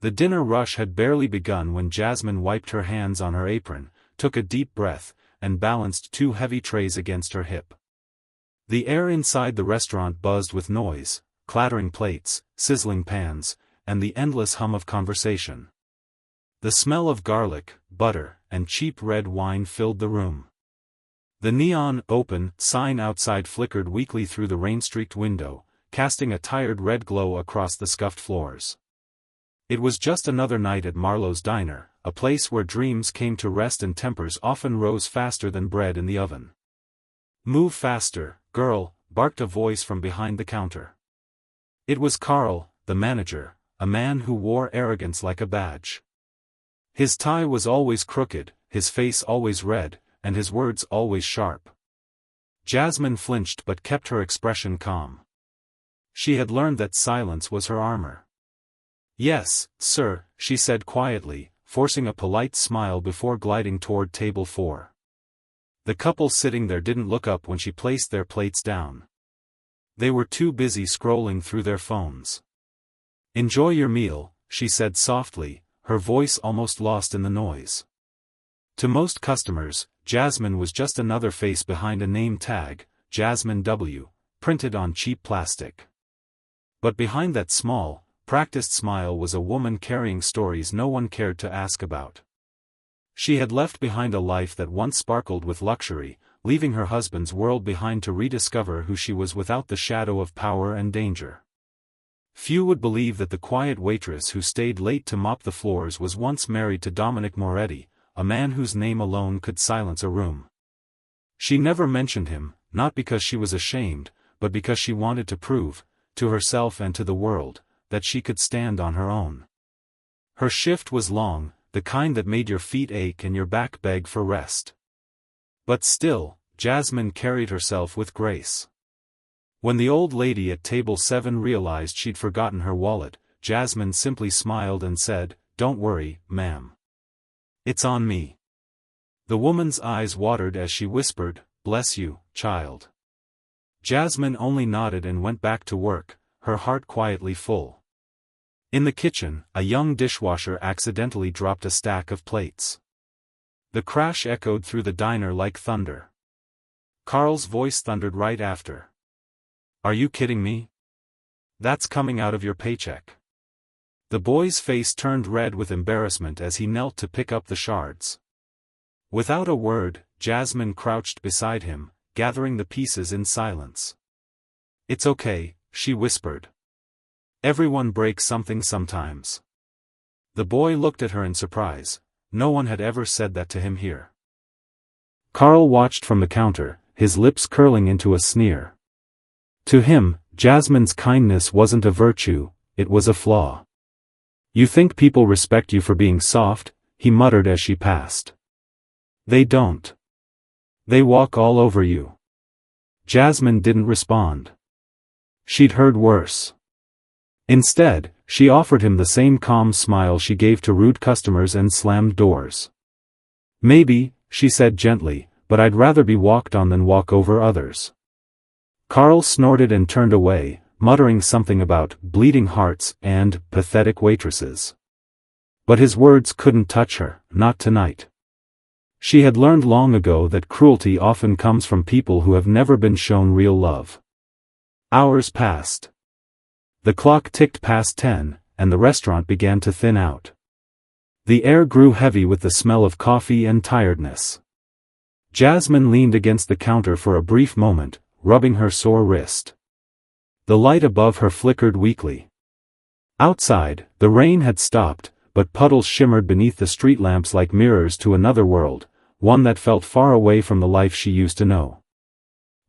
The dinner rush had barely begun when Jasmine wiped her hands on her apron, took a deep breath, and balanced 2 heavy trays against her hip. The air inside the restaurant buzzed with noise, clattering plates, sizzling pans, and the endless hum of conversation. The smell of garlic, butter, and cheap red wine filled the room. The neon "Open" sign outside flickered weakly through the rain-streaked window, casting a tired red glow across the scuffed floors. It was just another night at Marlowe's Diner, a place where dreams came to rest and tempers often rose faster than bread in the oven. "Move faster, girl," barked a voice from behind the counter. It was Carl, the manager, a man who wore arrogance like a badge. His tie was always crooked, his face always red, and his words always sharp. Jasmine flinched but kept her expression calm. She had learned that silence was her armor. "Yes, sir," she said quietly, forcing a polite smile before gliding toward table 4. The couple sitting there didn't look up when she placed their plates down. They were too busy scrolling through their phones. "Enjoy your meal," she said softly, her voice almost lost in the noise. To most customers, Jasmine was just another face behind a name tag, Jasmine W., printed on cheap plastic. But behind that small, practiced smile was a woman carrying stories no one cared to ask about. She had left behind a life that once sparkled with luxury, leaving her husband's world behind to rediscover who she was without the shadow of power and danger. Few would believe that the quiet waitress who stayed late to mop the floors was once married to Dominic Moretti, a man whose name alone could silence a room. She never mentioned him, not because she was ashamed, but because she wanted to prove, to herself and to the world, that she could stand on her own. Her shift was long, the kind that made your feet ache and your back beg for rest. But still, Jasmine carried herself with grace. When the old lady at table 7 realized she'd forgotten her wallet, Jasmine simply smiled and said, "Don't worry, ma'am. It's on me." The woman's eyes watered as she whispered, "Bless you, child." Jasmine only nodded and went back to work, her heart quietly full. In the kitchen, a young dishwasher accidentally dropped a stack of plates. The crash echoed through the diner like thunder. Carl's voice thundered right after. "Are you kidding me? That's coming out of your paycheck." The boy's face turned red with embarrassment as he knelt to pick up the shards. Without a word, Jasmine crouched beside him, gathering the pieces in silence. "It's okay," she whispered. "Everyone breaks something sometimes." The boy looked at her in surprise. No one had ever said that to him here. Carl watched from the counter, his lips curling into a sneer. To him, Jasmine's kindness wasn't a virtue, it was a flaw. "You think people respect you for being soft?" he muttered as she passed. "They don't. They walk all over you." Jasmine didn't respond. She'd heard worse. Instead, she offered him the same calm smile she gave to rude customers and slammed doors. "Maybe," she said gently, "but I'd rather be walked on than walk over others." Carl snorted and turned away, muttering something about bleeding hearts and pathetic waitresses. But his words couldn't touch her, not tonight. She had learned long ago that cruelty often comes from people who have never been shown real love. Hours passed. The clock ticked past 10, and the restaurant began to thin out. The air grew heavy with the smell of coffee and tiredness. Jasmine leaned against the counter for a brief moment, rubbing her sore wrist. The light above her flickered weakly. Outside, the rain had stopped, but puddles shimmered beneath the street lamps like mirrors to another world, one that felt far away from the life she used to know.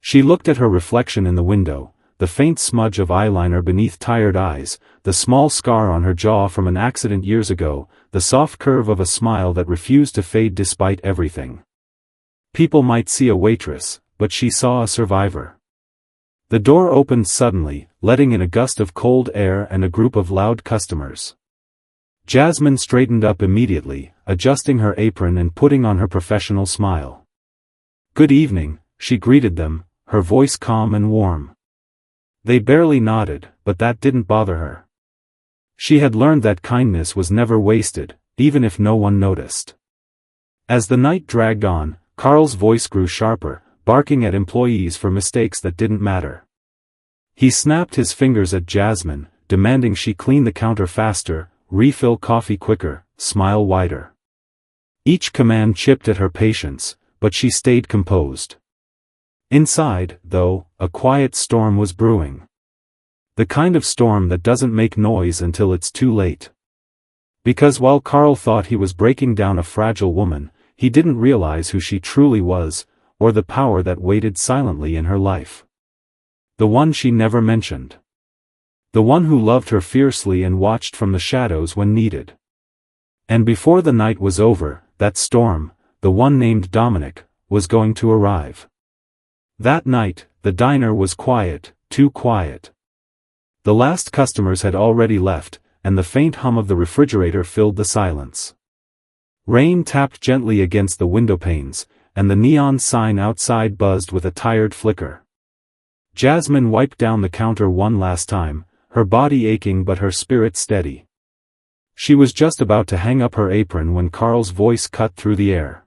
She looked at her reflection in the window, the faint smudge of eyeliner beneath tired eyes, the small scar on her jaw from an accident years ago, the soft curve of a smile that refused to fade despite everything. People might see a waitress, but she saw a survivor. The door opened suddenly, letting in a gust of cold air and a group of loud customers. Jasmine straightened up immediately, adjusting her apron and putting on her professional smile. "Good evening," she greeted them, her voice calm and warm. They barely nodded, but that didn't bother her. She had learned that kindness was never wasted, even if no one noticed. As the night dragged on, Carl's voice grew sharper, barking at employees for mistakes that didn't matter. He snapped his fingers at Jasmine, demanding she clean the counter faster, refill coffee quicker, smile wider. Each command chipped at her patience, but she stayed composed. Inside, though, a quiet storm was brewing. The kind of storm that doesn't make noise until it's too late. Because while Carl thought he was breaking down a fragile woman, he didn't realize who she truly was, or the power that waited silently in her life. The one she never mentioned. The one who loved her fiercely and watched from the shadows when needed. And before the night was over, that storm, the one named Dominic, was going to arrive. That night, the diner was quiet, too quiet. The last customers had already left, and the faint hum of the refrigerator filled the silence. Rain tapped gently against the window panes, and the neon sign outside buzzed with a tired flicker. Jasmine wiped down the counter one last time, her body aching but her spirit steady. She was just about to hang up her apron when Carl's voice cut through the air.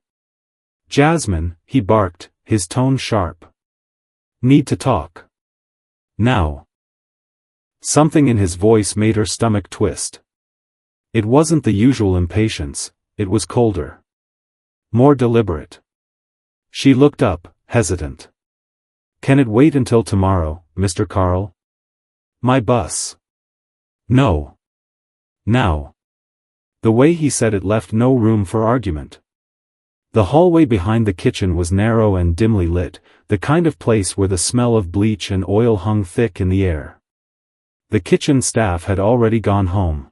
"Jasmine," he barked, his tone sharp. "Need to talk. Now." Something in his voice made her stomach twist. It wasn't the usual impatience, it was colder. More deliberate. She looked up, hesitant. "Can it wait until tomorrow, Mr. Carl? My bus." "No. Now." The way he said it left no room for argument. The hallway behind the kitchen was narrow and dimly lit, the kind of place where the smell of bleach and oil hung thick in the air. The kitchen staff had already gone home.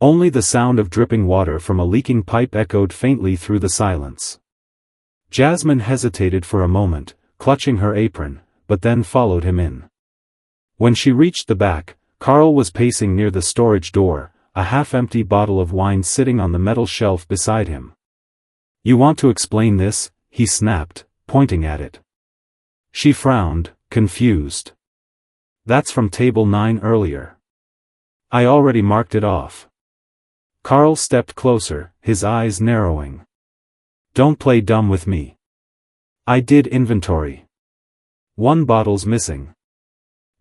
Only the sound of dripping water from a leaking pipe echoed faintly through the silence. Jasmine hesitated for a moment, clutching her apron, but then followed him in. When she reached the back, Carl was pacing near the storage door, a half-empty bottle of wine sitting on the metal shelf beside him. "You want to explain this?" he snapped, pointing at it. She frowned, confused. "That's from table 9 earlier. I already marked it off." Carl stepped closer, his eyes narrowing. "Don't play dumb with me. I did inventory. 1 bottle's missing."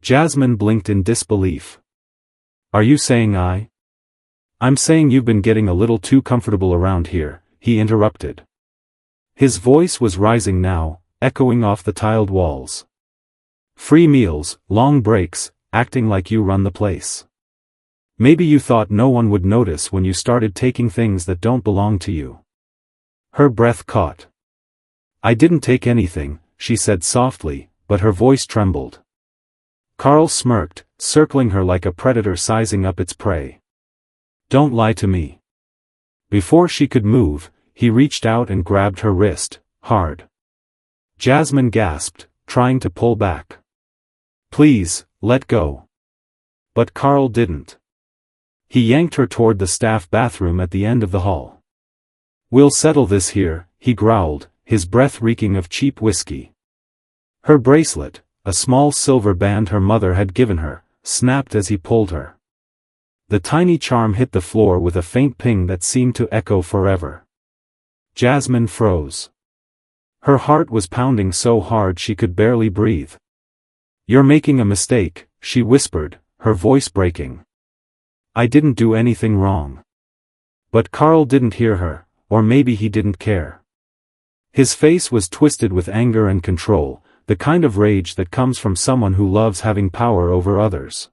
Jasmine blinked in disbelief. "Are you saying I'm saying you've been getting a little too comfortable around here," he interrupted. His voice was rising now, echoing off the tiled walls. "Free meals, long breaks, acting like you run the place. Maybe you thought no one would notice when you started taking things that don't belong to you." Her breath caught. "I didn't take anything," she said softly, but her voice trembled. Carl smirked, circling her like a predator sizing up its prey. "Don't lie to me." Before she could move, he reached out and grabbed her wrist, hard. Jasmine gasped, trying to pull back. "Please, let go." But Carl didn't. He yanked her toward the staff bathroom at the end of the hall. "We'll settle this here," he growled, his breath reeking of cheap whiskey. Her bracelet, a small silver band her mother had given her, snapped as he pulled her. The tiny charm hit the floor with a faint ping that seemed to echo forever. Jasmine froze. Her heart was pounding so hard she could barely breathe. "You're making a mistake," she whispered, her voice breaking. "I didn't do anything wrong." But Carl didn't hear her, or maybe he didn't care. His face was twisted with anger and control, the kind of rage that comes from someone who loves having power over others.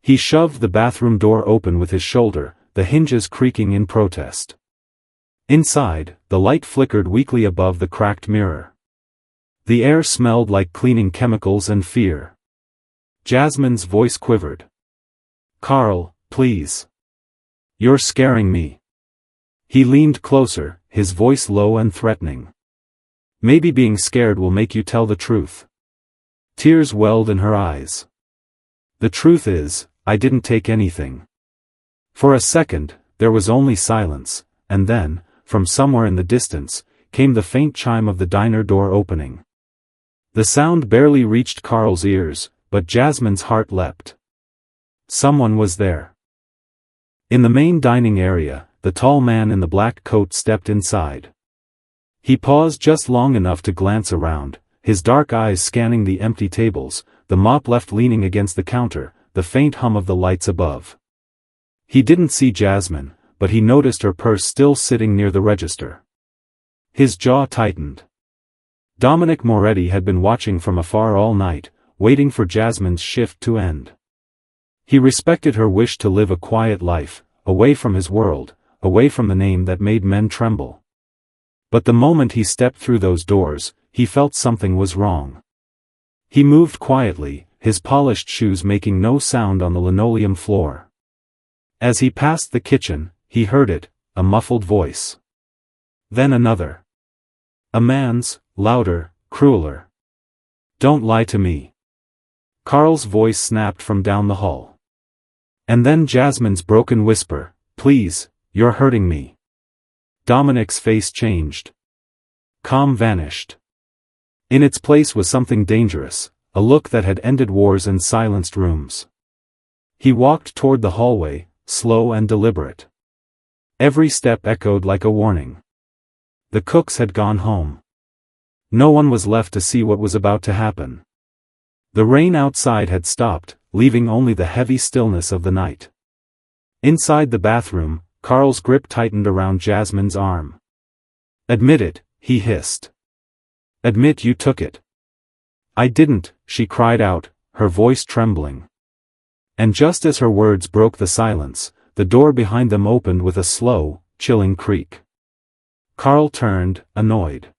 He shoved the bathroom door open with his shoulder, the hinges creaking in protest. Inside, the light flickered weakly above the cracked mirror. The air smelled like cleaning chemicals and fear. Jasmine's voice quivered. "Carl, please. You're scaring me." He leaned closer, his voice low and threatening. "Maybe being scared will make you tell the truth." Tears welled in her eyes. "The truth is, I didn't take anything." For a second, there was only silence, and then, from somewhere in the distance, came the faint chime of the diner door opening. The sound barely reached Carl's ears, but Jasmine's heart leapt. Someone was there. In the main dining area, the tall man in the black coat stepped inside. He paused just long enough to glance around, his dark eyes scanning the empty tables, the mop left leaning against the counter, the faint hum of the lights above. He didn't see Jasmine, but he noticed her purse still sitting near the register. His jaw tightened. Dominic Moretti had been watching from afar all night, waiting for Jasmine's shift to end. He respected her wish to live a quiet life, away from his world, away from the name that made men tremble. But the moment he stepped through those doors, he felt something was wrong. He moved quietly, his polished shoes making no sound on the linoleum floor. As he passed the kitchen, he heard it, a muffled voice. Then another. A man's, louder, crueler. Don't lie to me. Carl's voice snapped from down the hall. And then Jasmine's broken whisper, please, you're hurting me. Dominic's face changed. Calm vanished. In its place was something dangerous, a look that had ended wars and silenced rooms. He walked toward the hallway, slow and deliberate. Every step echoed like a warning. The cooks had gone home. No one was left to see what was about to happen. The rain outside had stopped, leaving only the heavy stillness of the night. Inside the bathroom, Carl's grip tightened around Jasmine's arm. Admit it, he hissed. Admit you took it. I didn't, she cried out, her voice trembling. And just as her words broke the silence, the door behind them opened with a slow, chilling creak. Carl turned, annoyed.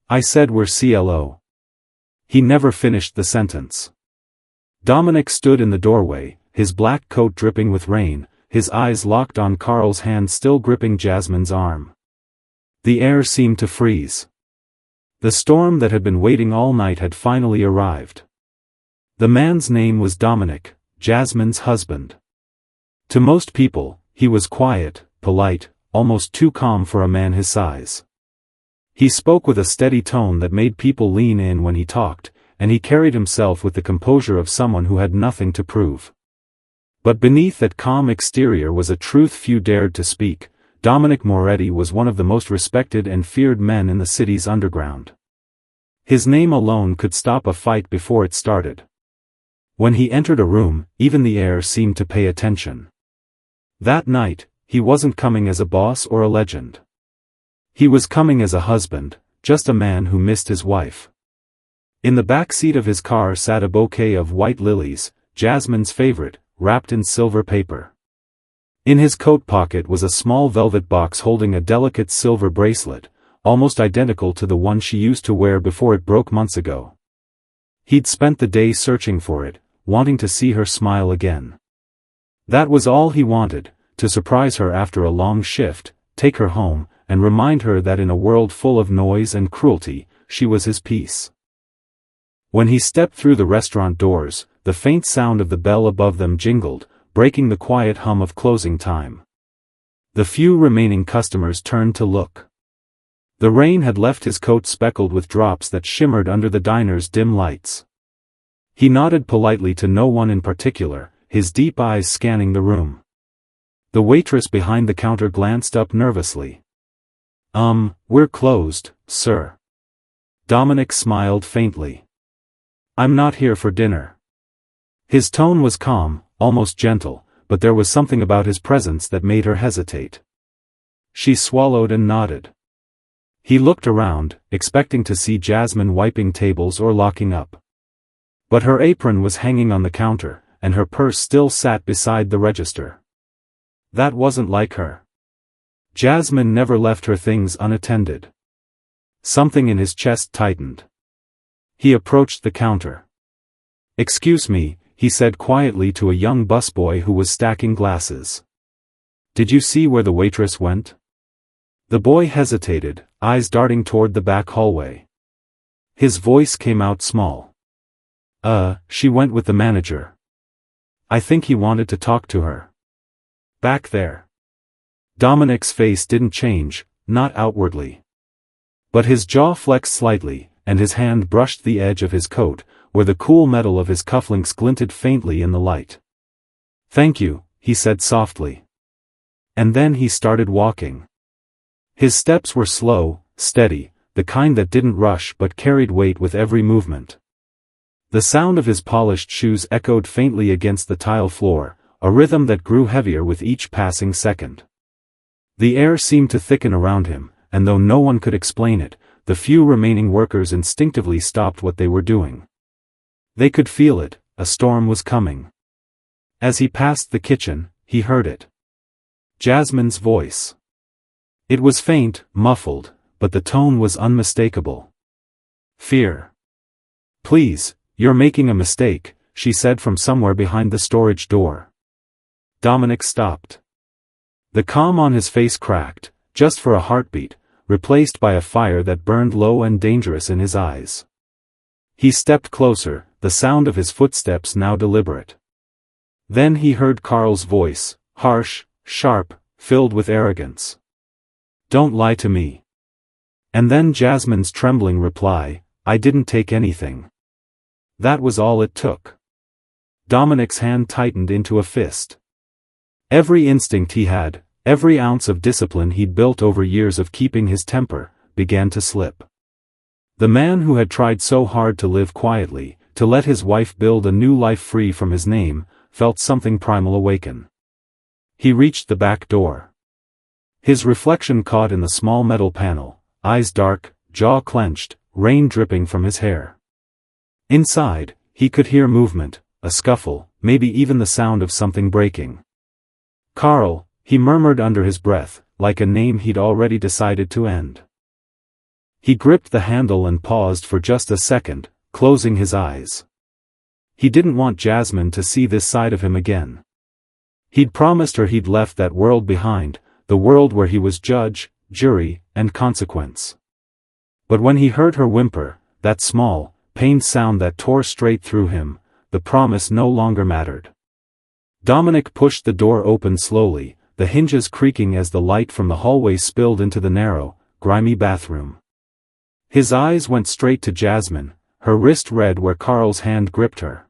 I said we're CLO. He never finished the sentence. Dominic stood in the doorway, his black coat dripping with rain, his eyes locked on Carl's hand still gripping Jasmine's arm. The air seemed to freeze. The storm that had been waiting all night had finally arrived. The man's name was Dominic, Jasmine's husband. To most people, he was quiet, polite, almost too calm for a man his size. He spoke with a steady tone that made people lean in when he talked, and he carried himself with the composure of someone who had nothing to prove. But beneath that calm exterior was a truth few dared to speak. Dominic Moretti was one of the most respected and feared men in the city's underground. His name alone could stop a fight before it started. When he entered a room, even the air seemed to pay attention. That night, he wasn't coming as a boss or a legend. He was coming as a husband, just a man who missed his wife. In the back seat of his car sat a bouquet of white lilies, Jasmine's favorite, wrapped in silver paper. In his coat pocket was a small velvet box holding a delicate silver bracelet, almost identical to the one she used to wear before it broke months ago. He'd spent the day searching for it, wanting to see her smile again. That was all he wanted, to surprise her after a long shift, take her home, and remind her that in a world full of noise and cruelty, she was his peace. When he stepped through the restaurant doors, the faint sound of the bell above them jingled, breaking the quiet hum of closing time. The few remaining customers turned to look. The rain had left his coat speckled with drops that shimmered under the diner's dim lights. He nodded politely to no one in particular, his deep eyes scanning the room. The waitress behind the counter glanced up nervously. We're closed, sir. Dominic smiled faintly. I'm not here for dinner. His tone was calm, almost gentle, but there was something about his presence that made her hesitate. She swallowed and nodded. He looked around, expecting to see Jasmine wiping tables or locking up. But her apron was hanging on the counter, and her purse still sat beside the register. That wasn't like her. Jasmine never left her things unattended. Something in his chest tightened. He approached the counter. "Excuse me," he said quietly to a young busboy who was stacking glasses. "Did you see where the waitress went?" The boy hesitated, eyes darting toward the back hallway. His voice came out small. She went with the manager. I think he wanted to talk to her. Back there." Dominic's face didn't change, not outwardly. But his jaw flexed slightly, and his hand brushed the edge of his coat, where the cool metal of his cufflinks glinted faintly in the light. "Thank you," he said softly. And then he started walking. His steps were slow, steady, the kind that didn't rush but carried weight with every movement. The sound of his polished shoes echoed faintly against the tile floor, a rhythm that grew heavier with each passing second. The air seemed to thicken around him, and though no one could explain it, the few remaining workers instinctively stopped what they were doing. They could feel it, a storm was coming. As he passed the kitchen, he heard it. Jasmine's voice. It was faint, muffled, but the tone was unmistakable. Fear. Please, you're making a mistake, she said from somewhere behind the storage door. Dominic stopped. The calm on his face cracked, just for a heartbeat, replaced by a fire that burned low and dangerous in his eyes. He stepped closer, the sound of his footsteps now deliberate. Then he heard Carl's voice, harsh, sharp, filled with arrogance. Don't lie to me. And then Jasmine's trembling reply, I didn't take anything. That was all it took. Dominic's hand tightened into a fist. Every instinct he had, every ounce of discipline he'd built over years of keeping his temper, began to slip. The man who had tried so hard to live quietly, to let his wife build a new life free from his name, felt something primal awaken. He reached the back door. His reflection caught in the small metal panel, eyes dark, jaw clenched, rain dripping from his hair. Inside, he could hear movement, a scuffle, maybe even the sound of something breaking. Carl, he murmured under his breath, like a name he'd already decided to end. He gripped the handle and paused for just a second, closing his eyes. He didn't want Jasmine to see this side of him again. He'd promised her he'd left that world behind, the world where he was judge, jury, and consequence. But when he heard her whimper, that small, pained sound that tore straight through him, the promise no longer mattered. Dominic pushed the door open slowly, the hinges creaking as the light from the hallway spilled into the narrow, grimy bathroom. His eyes went straight to Jasmine, her wrist red where Carl's hand gripped her.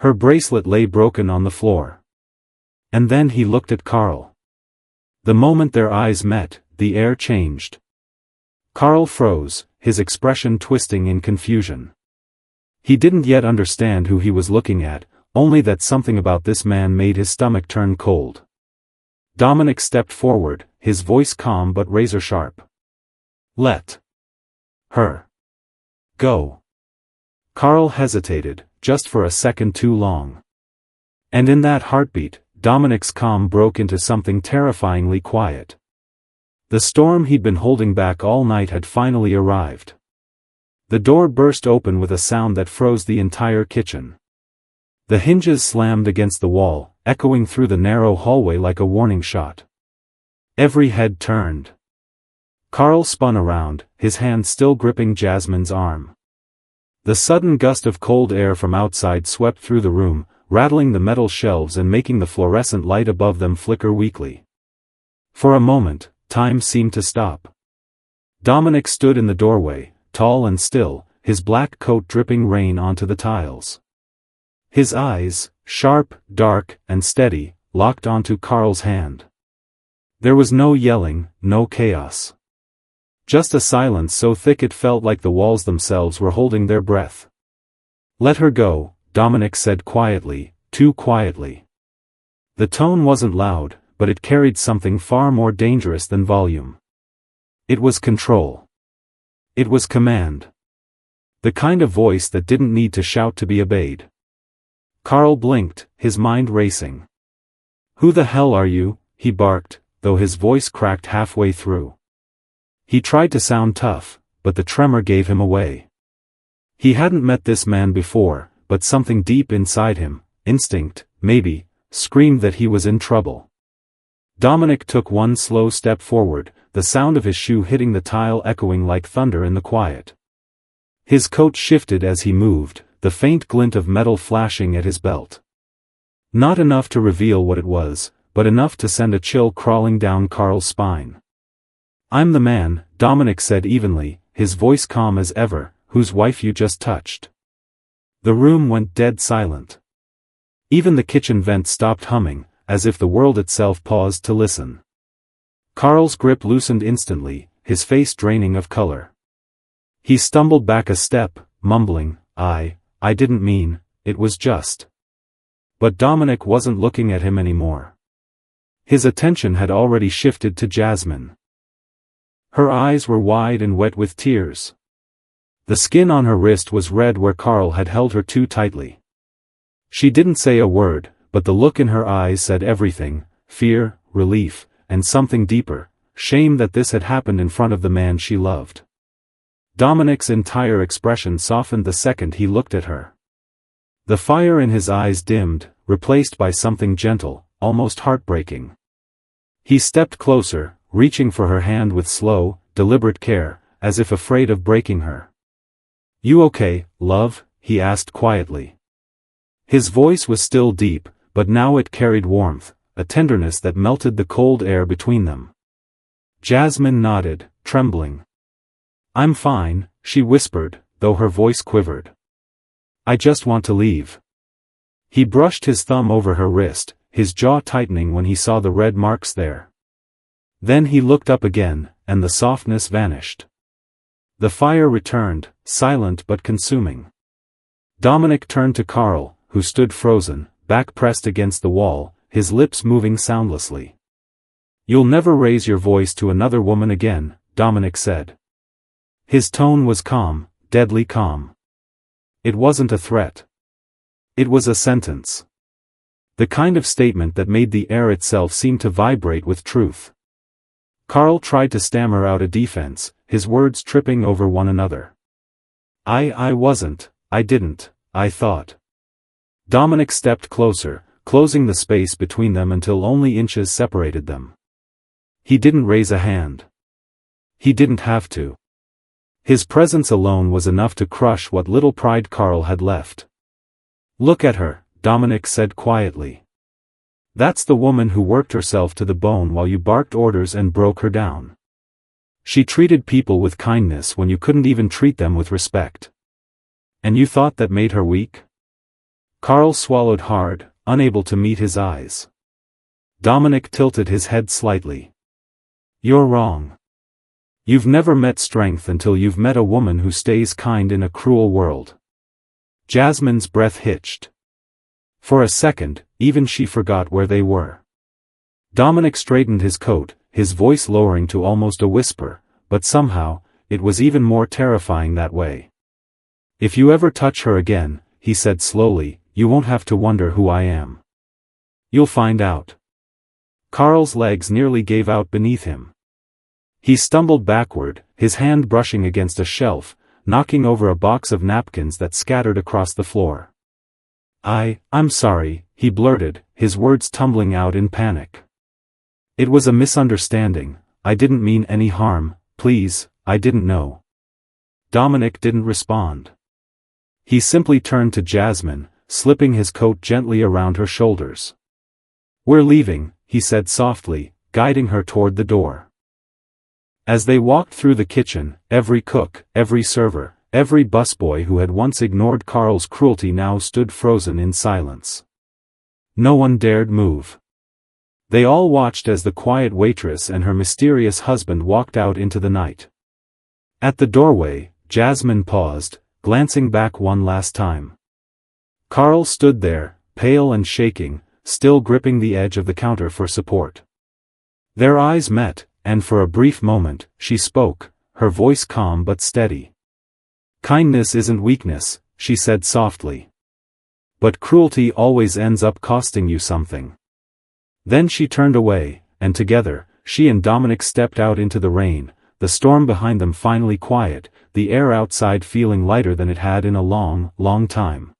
Her bracelet lay broken on the floor. And then he looked at Carl. The moment their eyes met, the air changed. Carl froze, his expression twisting in confusion. He didn't yet understand who he was looking at, only that something about this man made his stomach turn cold. Dominic stepped forward, his voice calm but razor-sharp. Let her go. Carl hesitated, just for a second too long. And in that heartbeat, Dominic's calm broke into something terrifyingly quiet. The storm he'd been holding back all night had finally arrived. The door burst open with a sound that froze the entire kitchen. The hinges slammed against the wall, echoing through the narrow hallway like a warning shot. Every head turned. Carl spun around, his hand still gripping Jasmine's arm. The sudden gust of cold air from outside swept through the room, rattling the metal shelves and making the fluorescent light above them flicker weakly. For a moment, time seemed to stop. Dominic stood in the doorway, tall and still, his black coat dripping rain onto the tiles. His eyes, sharp, dark, and steady, locked onto Carl's hand. There was no yelling, no chaos. Just a silence so thick it felt like the walls themselves were holding their breath. Let her go, Dominic said quietly, too quietly. The tone wasn't loud, but it carried something far more dangerous than volume. It was control. It was command. The kind of voice that didn't need to shout to be obeyed. Carl blinked, his mind racing. Who the hell are you? He barked, though his voice cracked halfway through. He tried to sound tough, but the tremor gave him away. He hadn't met this man before, but something deep inside him, instinct, maybe, screamed that he was in trouble. Dominic took one slow step forward, the sound of his shoe hitting the tile echoing like thunder in the quiet. His coat shifted as he moved, the faint glint of metal flashing at his belt. Not enough to reveal what it was, but enough to send a chill crawling down Carl's spine. I'm the man, Dominic said evenly, his voice calm as ever, whose wife you just touched. The room went dead silent. Even the kitchen vent stopped humming, as if the world itself paused to listen. Carl's grip loosened instantly, his face draining of color. He stumbled back a step, mumbling, I didn't mean, it was just. But Dominic wasn't looking at him anymore. His attention had already shifted to Jasmine. Her eyes were wide and wet with tears. The skin on her wrist was red where Carl had held her too tightly. She didn't say a word, but the look in her eyes said everything: fear, relief, and something deeper, shame that this had happened in front of the man she loved. Dominic's entire expression softened the second he looked at her. The fire in his eyes dimmed, replaced by something gentle, almost heartbreaking. He stepped closer, reaching for her hand with slow, deliberate care, as if afraid of breaking her. "You okay, love?" he asked quietly. His voice was still deep, but now it carried warmth, a tenderness that melted the cold air between them. Jasmine nodded, trembling. "I'm fine," she whispered, though her voice quivered. "I just want to leave." He brushed his thumb over her wrist, his jaw tightening when he saw the red marks there. Then he looked up again, and the softness vanished. The fire returned, silent but consuming. Dominic turned to Carl, who stood frozen, back pressed against the wall, his lips moving soundlessly. "You'll never raise your voice to another woman again," Dominic said. His tone was calm, deadly calm. It wasn't a threat. It was a sentence. The kind of statement that made the air itself seem to vibrate with truth. Carl tried to stammer out a defense, his words tripping over one another. I didn't, I thought." Dominic stepped closer, closing the space between them until only inches separated them. He didn't raise a hand. He didn't have to. His presence alone was enough to crush what little pride Carl had left. "Look at her," Dominic said quietly. "That's the woman who worked herself to the bone while you barked orders and broke her down. She treated people with kindness when you couldn't even treat them with respect. And you thought that made her weak?" Carl swallowed hard, unable to meet his eyes. Dominic tilted his head slightly. "You're wrong. You've never met strength until you've met a woman who stays kind in a cruel world." Jasmine's breath hitched. For a second, even she forgot where they were. Dominic straightened his coat, his voice lowering to almost a whisper, but somehow, it was even more terrifying that way. "If you ever touch her again," he said slowly, "you won't have to wonder who I am. You'll find out." Carl's legs nearly gave out beneath him. He stumbled backward, his hand brushing against a shelf, knocking over a box of napkins that scattered across the floor. I'm sorry," he blurted, his words tumbling out in panic. "It was a misunderstanding, I didn't mean any harm, please, I didn't know." Dominic didn't respond. He simply turned to Jasmine, slipping his coat gently around her shoulders. "We're leaving," he said softly, guiding her toward the door. As they walked through the kitchen, every cook, every server, every busboy who had once ignored Carl's cruelty now stood frozen in silence. No one dared move. They all watched as the quiet waitress and her mysterious husband walked out into the night. At the doorway, Jasmine paused, glancing back one last time. Carl stood there, pale and shaking, still gripping the edge of the counter for support. Their eyes met, and for a brief moment, she spoke, her voice calm but steady. "Kindness isn't weakness," she said softly. "But cruelty always ends up costing you something." Then she turned away, and together, she and Dominic stepped out into the rain, the storm behind them finally quiet, the air outside feeling lighter than it had in a long, long time.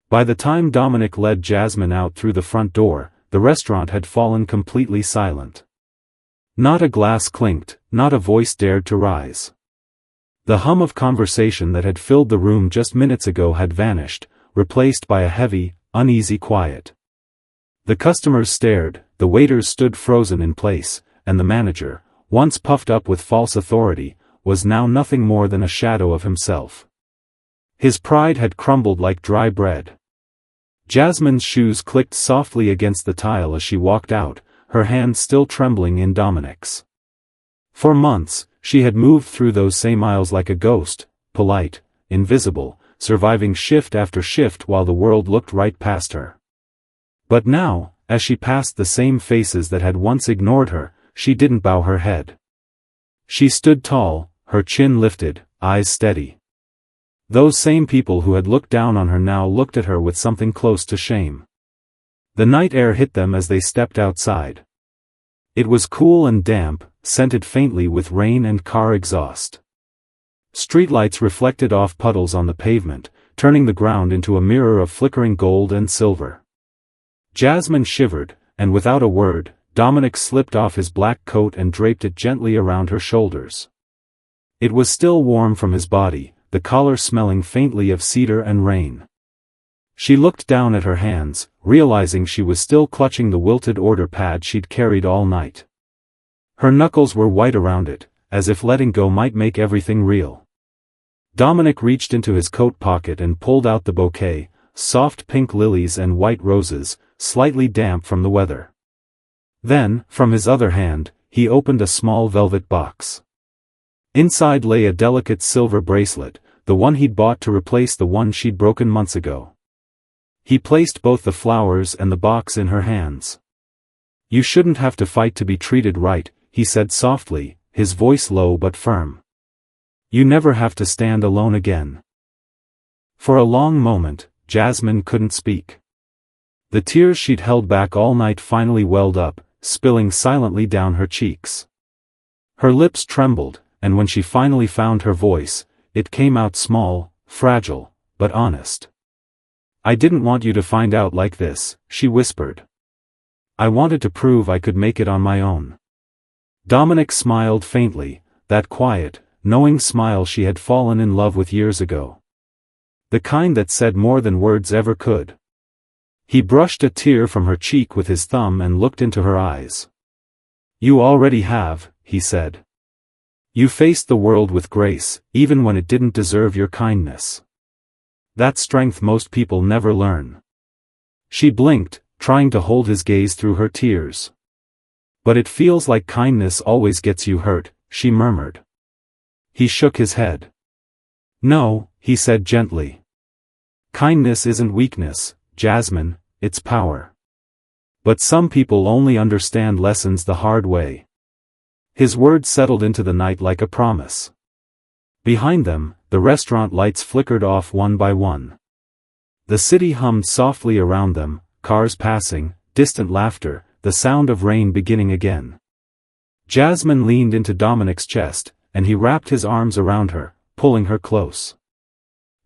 By the time Dominic led Jasmine out through the front door, the restaurant had fallen completely silent. Not a glass clinked, not a voice dared to rise. The hum of conversation that had filled the room just minutes ago had vanished, replaced by a heavy, uneasy quiet. The customers stared, the waiters stood frozen in place, and the manager, once puffed up with false authority, was now nothing more than a shadow of himself. His pride had crumbled like dry bread. Jasmine's shoes clicked softly against the tile as she walked out, her hand still trembling in Dominic's. For months, she had moved through those same aisles like a ghost, polite, invisible, surviving shift after shift while the world looked right past her. But now, as she passed the same faces that had once ignored her, she didn't bow her head. She stood tall, her chin lifted, eyes steady. Those same people who had looked down on her now looked at her with something close to shame. The night air hit them as they stepped outside. It was cool and damp, scented faintly with rain and car exhaust. Streetlights reflected off puddles on the pavement, turning the ground into a mirror of flickering gold and silver. Jasmine shivered, and without a word, Dominic slipped off his black coat and draped it gently around her shoulders. It was still warm from his body, the collar smelling faintly of cedar and rain. She looked down at her hands, realizing she was still clutching the wilted order pad she'd carried all night. Her knuckles were white around it, as if letting go might make everything real. Dominic reached into his coat pocket and pulled out the bouquet, soft pink lilies and white roses, slightly damp from the weather. Then, from his other hand, he opened a small velvet box. Inside lay a delicate silver bracelet, the one he'd bought to replace the one she'd broken months ago. He placed both the flowers and the box in her hands. "You shouldn't have to fight to be treated right," he said softly, his voice low but firm. "You never have to stand alone again." For a long moment, Jasmine couldn't speak. The tears she'd held back all night finally welled up, spilling silently down her cheeks. Her lips trembled, and when she finally found her voice, it came out small, fragile, but honest. "I didn't want you to find out like this," she whispered. "I wanted to prove I could make it on my own." Dominic smiled faintly, that quiet, knowing smile she had fallen in love with years ago. The kind that said more than words ever could. He brushed a tear from her cheek with his thumb and looked into her eyes. "You already have," he said. "You faced the world with grace, even when it didn't deserve your kindness. That strength most people never learn." She blinked, trying to hold his gaze through her tears. "But it feels like kindness always gets you hurt," she murmured. He shook his head. "No," he said gently. "Kindness isn't weakness, Jasmine, it's power. But some people only understand lessons the hard way." His words settled into the night like a promise. Behind them, the restaurant lights flickered off one by one. The city hummed softly around them, cars passing, distant laughter, the sound of rain beginning again. Jasmine leaned into Dominic's chest, and he wrapped his arms around her, pulling her close.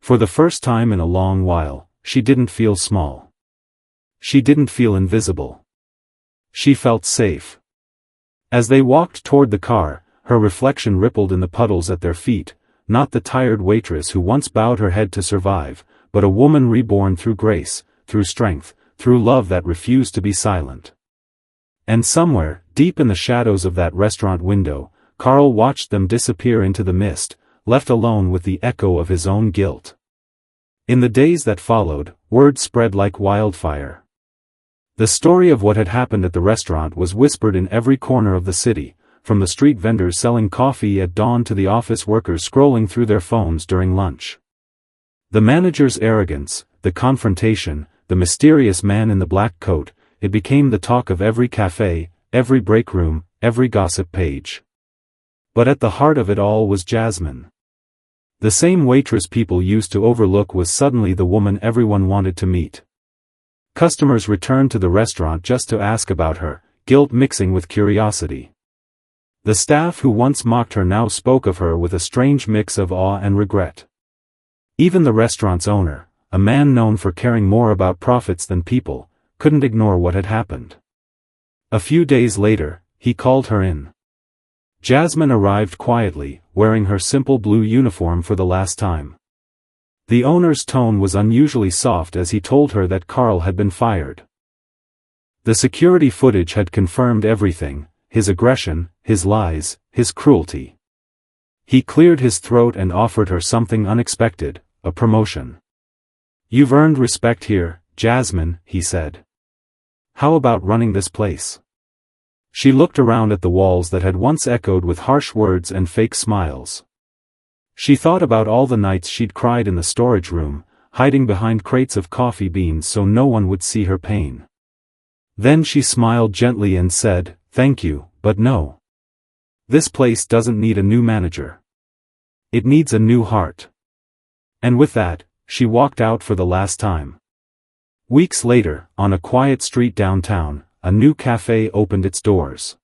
For the first time in a long while, she didn't feel small. She didn't feel invisible. She felt safe. As they walked toward the car, her reflection rippled in the puddles at their feet, not the tired waitress who once bowed her head to survive, but a woman reborn through grace, through strength, through love that refused to be silent. And somewhere, deep in the shadows of that restaurant window, Carl watched them disappear into the mist, left alone with the echo of his own guilt. In the days that followed, word spread like wildfire. The story of what had happened at the restaurant was whispered in every corner of the city, from the street vendors selling coffee at dawn to the office workers scrolling through their phones during lunch. The manager's arrogance, the confrontation, the mysterious man in the black coat, it became the talk of every cafe, every break room, every gossip page. But at the heart of it all was Jasmine. The same waitress people used to overlook was suddenly the woman everyone wanted to meet. Customers returned to the restaurant just to ask about her, guilt mixing with curiosity. The staff who once mocked her now spoke of her with a strange mix of awe and regret. Even the restaurant's owner, a man known for caring more about profits than people, couldn't ignore what had happened. A few days later, he called her in. Jasmine arrived quietly, wearing her simple blue uniform for the last time. The owner's tone was unusually soft as he told her that Carl had been fired. The security footage had confirmed everything, his aggression, his lies, his cruelty. He cleared his throat and offered her something unexpected, a promotion. "You've earned respect here, "Jasmine," he said. "How about running this place?" She looked around at the walls that had once echoed with harsh words and fake smiles. She thought about all the nights she'd cried in the storage room, hiding behind crates of coffee beans so no one would see her pain. Then she smiled gently and said, "Thank you, but no. This place doesn't need a new manager. It needs a new heart." And with that, she walked out for the last time. Weeks later, on a quiet street downtown, a new cafe opened its doors.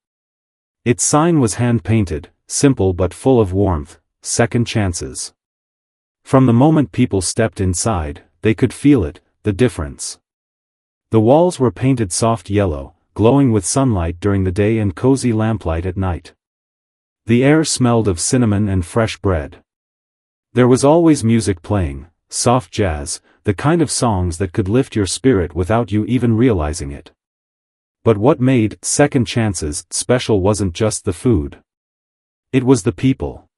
Its sign was hand-painted, simple but full of warmth, "Second Chances." From the moment people stepped inside, they could feel it, the difference. The walls were painted soft yellow, glowing with sunlight during the day and cozy lamplight at night. The air smelled of cinnamon and fresh bread. There was always music playing, soft jazz, the kind of songs that could lift your spirit without you even realizing it. But what made Second Chances special wasn't just the food. It was the people.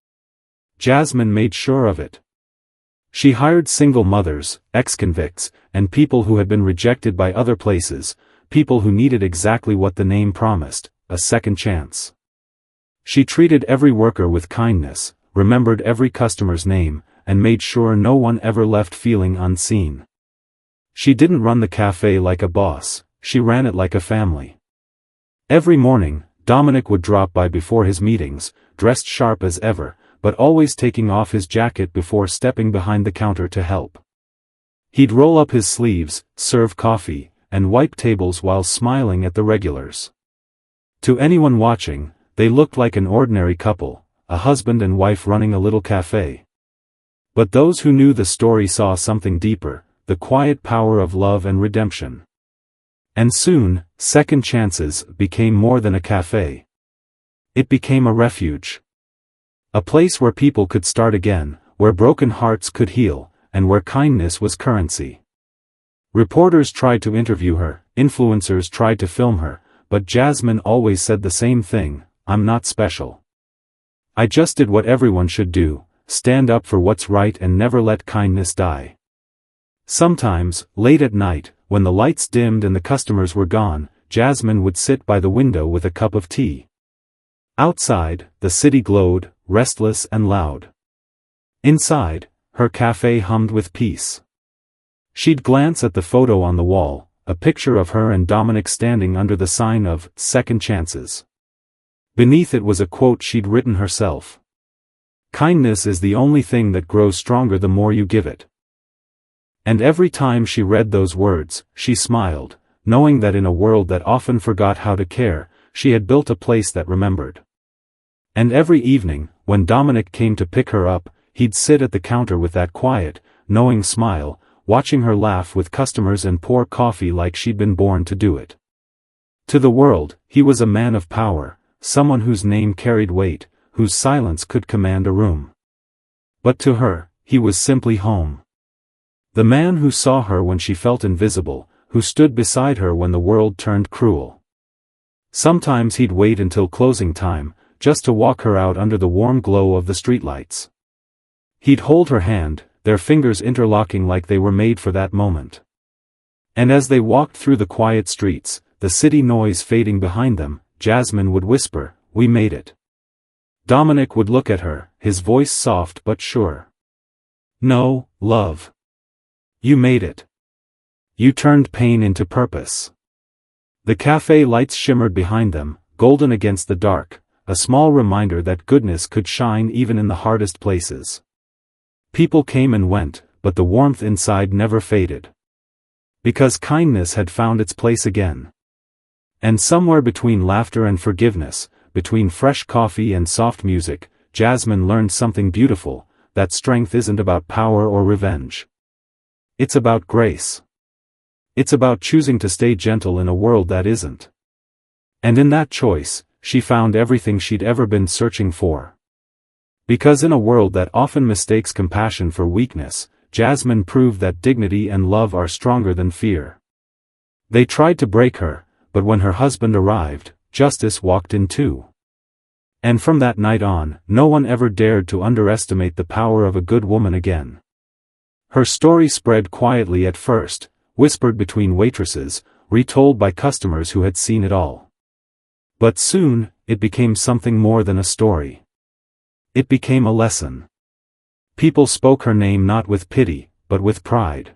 Jasmine made sure of it. She hired single mothers, ex-convicts, and people who had been rejected by other places, people who needed exactly what the name promised, a second chance. She treated every worker with kindness, remembered every customer's name, and made sure no one ever left feeling unseen. She didn't run the cafe like a boss, she ran it like a family. Every morning, Dominic would drop by before his meetings, dressed sharp as ever, but always taking off his jacket before stepping behind the counter to help. He'd roll up his sleeves, serve coffee, and wipe tables while smiling at the regulars. To anyone watching, they looked like an ordinary couple, a husband and wife running a little cafe. But those who knew the story saw something deeper, the quiet power of love and redemption. And soon, Second Chances became more than a cafe. It became a refuge. A place where people could start again, where broken hearts could heal, and where kindness was currency. Reporters tried to interview her, influencers tried to film her, but Jasmine always said the same thing: "I'm not special. I just did what everyone should do, stand up for what's right and never let kindness die." Sometimes, late at night, when the lights dimmed and the customers were gone, Jasmine would sit by the window with a cup of tea. Outside, the city glowed, restless and loud. Inside, her cafe hummed with peace. She'd glance at the photo on the wall, a picture of her and Dominic standing under the sign of Second Chances. Beneath it was a quote she'd written herself. "Kindness is the only thing that grows stronger the more you give it." And every time she read those words, she smiled, knowing that in a world that often forgot how to care, she had built a place that remembered. And every evening, when Dominic came to pick her up, he'd sit at the counter with that quiet, knowing smile, watching her laugh with customers and pour coffee like she'd been born to do it. To the world, he was a man of power, someone whose name carried weight, whose silence could command a room. But to her, he was simply home. The man who saw her when she felt invisible, who stood beside her when the world turned cruel. Sometimes he'd wait until closing time, just to walk her out under the warm glow of the streetlights. He'd hold her hand, their fingers interlocking like they were made for that moment. And as they walked through the quiet streets, the city noise fading behind them, Jasmine would whisper, "We made it." Dominic would look at her, his voice soft but sure. "No, love. You made it. You turned pain into purpose." The cafe lights shimmered behind them, golden against the dark, a small reminder that goodness could shine even in the hardest places. People came and went, but the warmth inside never faded. Because kindness had found its place again. And somewhere between laughter and forgiveness, between fresh coffee and soft music, Jasmine learned something beautiful, that strength isn't about power or revenge. It's about grace. It's about choosing to stay gentle in a world that isn't. And in that choice, she found everything she'd ever been searching for. Because in a world that often mistakes compassion for weakness, Jasmine proved that dignity and love are stronger than fear. They tried to break her, but when her husband arrived, justice walked in too. And from that night on, no one ever dared to underestimate the power of a good woman again. Her story spread quietly at first, whispered between waitresses, retold by customers who had seen it all. But soon, it became something more than a story. It became a lesson. People spoke her name not with pity, but with pride.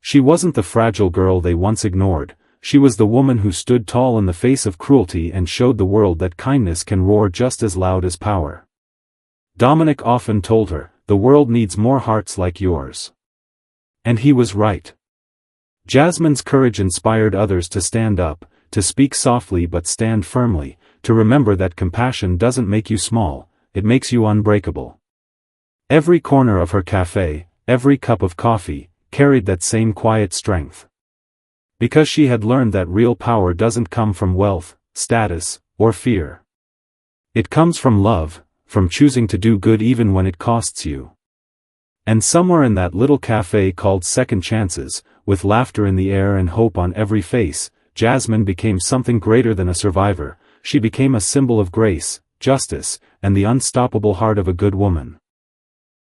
She wasn't the fragile girl they once ignored, she was the woman who stood tall in the face of cruelty and showed the world that kindness can roar just as loud as power. Dominic often told her, "The world needs more hearts like yours." And he was right. Jasmine's courage inspired others to stand up, to speak softly but stand firmly, to remember that compassion doesn't make you small, it makes you unbreakable. Every corner of her cafe, every cup of coffee, carried that same quiet strength. Because she had learned that real power doesn't come from wealth, status, or fear. It comes from love, from choosing to do good even when it costs you. And somewhere in that little cafe called Second Chances, with laughter in the air and hope on every face, Jasmine became something greater than a survivor, she became a symbol of grace, justice, and the unstoppable heart of a good woman.